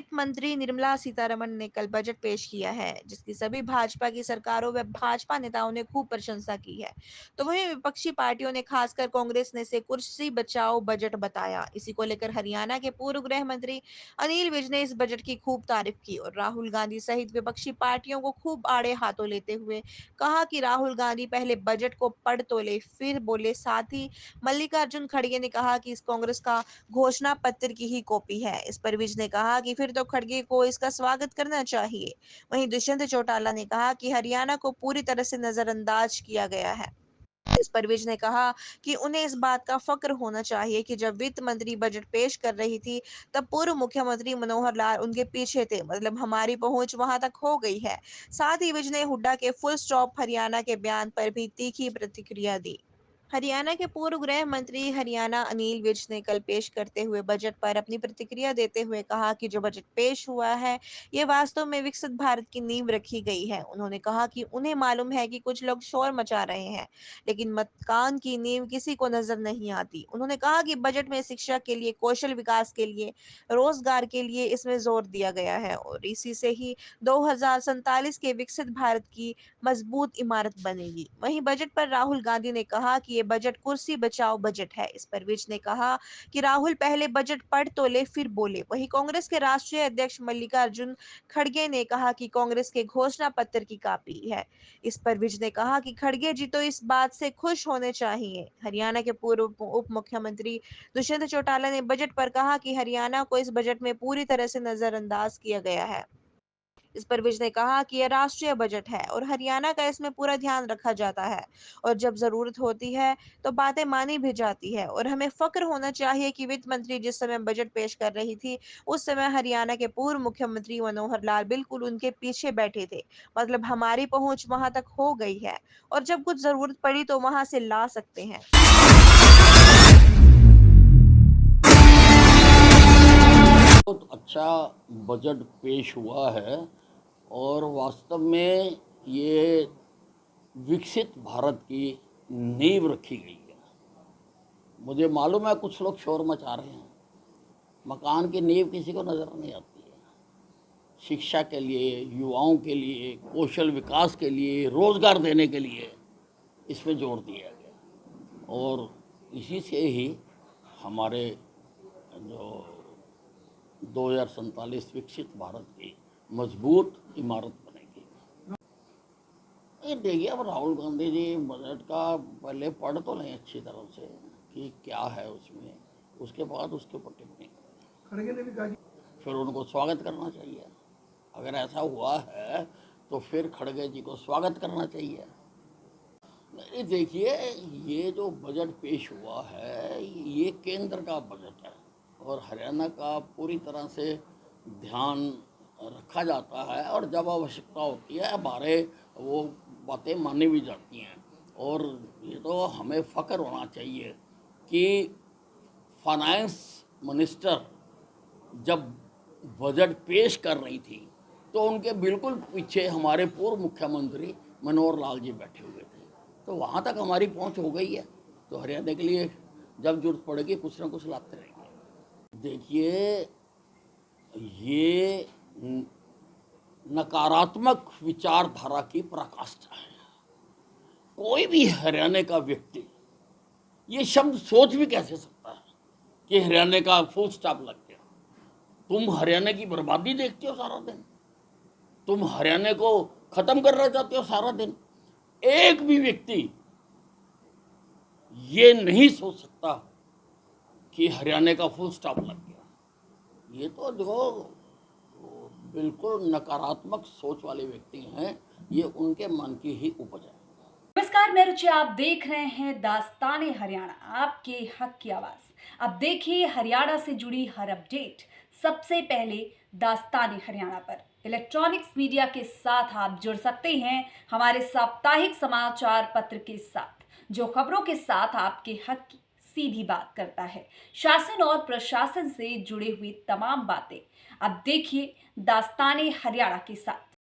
वित्त मंत्री निर्मला सीतारमण ने कल बजट पेश किया है, जिसकी सभी भाजपा की सरकारों व भाजपा नेताओं ने खूब प्रशंसा की है। तो वहीं विपक्षी पार्टियों ने, खासकर कांग्रेस ने, इसे कुर्सी बचाओ बजट बताया। इसी को लेकर हरियाणा के पूर्व गृह मंत्री अनिल विज ने इस बजट की खूब तारीफ की और राहुल गांधी सहित विपक्षी पार्टियों को खूब आड़े हाथों लेते हुए कहा कि राहुल गांधी पहले बजट को पढ़ तो ले फिर बोले। साथ ही मल्लिकार्जुन खड़गे ने कहा कि इस कांग्रेस का घोषणा पत्र की ही कॉपी है। इस पर विज ने कहा कि फिर तो खड़गे को इसका स्वागत करना चाहिए। वहीं दुष्यंत चौटाला ने कहा कि हरियाणा को पूरी तरह से नजरअंदाज किया गया है। इस पर विज ने कहा कि उन्हें इस बात का फक्र होना चाहिए कि जब वित्त मंत्री बजट पेश कर रही थी, तब पूर्व मुख्यमंत्री मनोहर लाल उनके पीछे थे। मतलब हमारी पहुंच वहां तक हो गई है। साथ ही विज ने हुड्डा के फुल स्टॉप हरियाणा के बयान पर भी तीखी प्रतिक्रिया दी। हरियाणा के पूर्व गृह मंत्री हरियाणा अनिल विज ने कल पेश करते हुए बजट पर अपनी प्रतिक्रिया देते हुए कहा कि जो बजट पेश हुआ है, ये वास्तव में विकसित भारत की नींव रखी गई है। उन्होंने कहा कि उन्हें मालूम है कि कुछ लोग शोर मचा रहे हैं, लेकिन मकान की नींव किसी को नजर नहीं आती। उन्होंने कहा कि बजट में शिक्षा के लिए, कौशल विकास के लिए, रोजगार के लिए इसमें जोर दिया गया है और इसी से ही 2047 के विकसित भारत की मजबूत इमारत बनेगी। वहीं बजट पर राहुल गांधी ने कहा कि ये बजट कुर्सी बचाओ बजट है। इस पर विज ने कहा कि राहुल पहले बजट पढ़ तो ले फिर बोले। वहीं कांग्रेस के राष्ट्रीय अध्यक्ष मल्लिकार्जुन खड़गे ने कहा कि कांग्रेस के घोषणा पत्र की कॉपी है। इस पर विज ने कहा कि खड़गे जी तो इस बात से खुश होने चाहिए। हरियाणा के पूर्व उप मुख्यमंत्री दुष्यंत चौटाला ने बजट पर कहा कि हरियाणा को इस बजट में पूरी तरह से नजरअंदाज किया गया है। इस पर विज ने कहा कि यह राष्ट्रीय बजट है और हरियाणा का इसमें पूरा ध्यान रखा जाता है और जब जरूरत होती है तो बातें मानी भी जाती है और हमें फक्र होना चाहिए कि वित्त मंत्री जिस समय बजट पेश कर रही थी, उस समय हरियाणा के पूर्व मुख्यमंत्री मनोहर लाल बिल्कुल उनके पीछे बैठे थे। मतलब हमारी पहुंच वहां तक हो गई है और जब कुछ जरूरत पड़ी तो वहां से ला सकते हैं। बहुत अच्छा बजट पेश हुआ है और वास्तव में ये विकसित भारत की नींव रखी गई है। मुझे मालूम है कुछ लोग शोर मचा रहे हैं, मकान की नींव किसी को नज़र नहीं आती है। शिक्षा के लिए, युवाओं के लिए, कौशल विकास के लिए, रोज़गार देने के लिए इसमें जोर दिया गया और इसी से ही हमारे जो 2047 विकसित भारत की मजबूत इमारत बनेगी। ये देखिए, अब राहुल गांधी जी बजट का पहले पढ़ तो लें अच्छी तरह से कि क्या है उसमें, उसके बाद उसके ऊपर टिप्पणी करें। खड़गे ने भी कहा फिर उनको स्वागत करना चाहिए। अगर ऐसा हुआ है तो फिर खड़गे जी को स्वागत करना चाहिए। नहीं देखिए, ये जो बजट पेश हुआ है ये केंद्र का बजट है और हरियाणा का पूरी तरह से ध्यान रखा जाता है और जब आवश्यकता होती है हमारे वो बातें मानी भी जाती हैं। और ये तो हमें फ़ख्र होना चाहिए कि फाइनेंस मिनिस्टर जब बजट पेश कर रही थी तो उनके बिल्कुल पीछे हमारे पूर्व मुख्यमंत्री मनोहर लाल जी बैठे हुए थे। तो वहाँ तक हमारी पहुँच हो गई है, तो हरियाणा के लिए जब जरूरत पड़ेगी कुछ ना कुछ लाते रहेंगे। देखिए, ये नकारात्मक विचारधारा की पराकाष्ठा है। कोई भी हरियाणा का व्यक्ति ये शब्द सोच भी कैसे सकता है कि हरियाणा का फुल स्टॉप लग गया। तुम हरियाणा की बर्बादी देखते हो सारा दिन, तुम हरियाणा को खत्म करना चाहते हो सारा दिन। एक भी व्यक्ति ये नहीं सोच सकता कि हरियाणा का फुल स्टॉप लग गया। ये तो जो बिल्कुल नकारात्मक सोच वाले व्यक्ति हैं, ये उनके मन की ही उपज है। नमस्कार, मैं रुचि। आप देख रहे हैं दास्ताने हरियाणा, आपके हक की आवाज। अब देखिए हरियाणा से जुड़ी हर अपडेट सबसे पहले दास्ताने हरियाणा पर। इलेक्ट्रॉनिक्स मीडिया के साथ आप जुड़ सकते हैं हमारे साप्ताहिक समाचार पत्र के साथ, जो खबरों के साथ आपके हक की सीधी बात करता है। शासन और प्रशासन से जुड़े हुई तमाम बातें अब देखिए दास्ताने हरियाणा के साथ।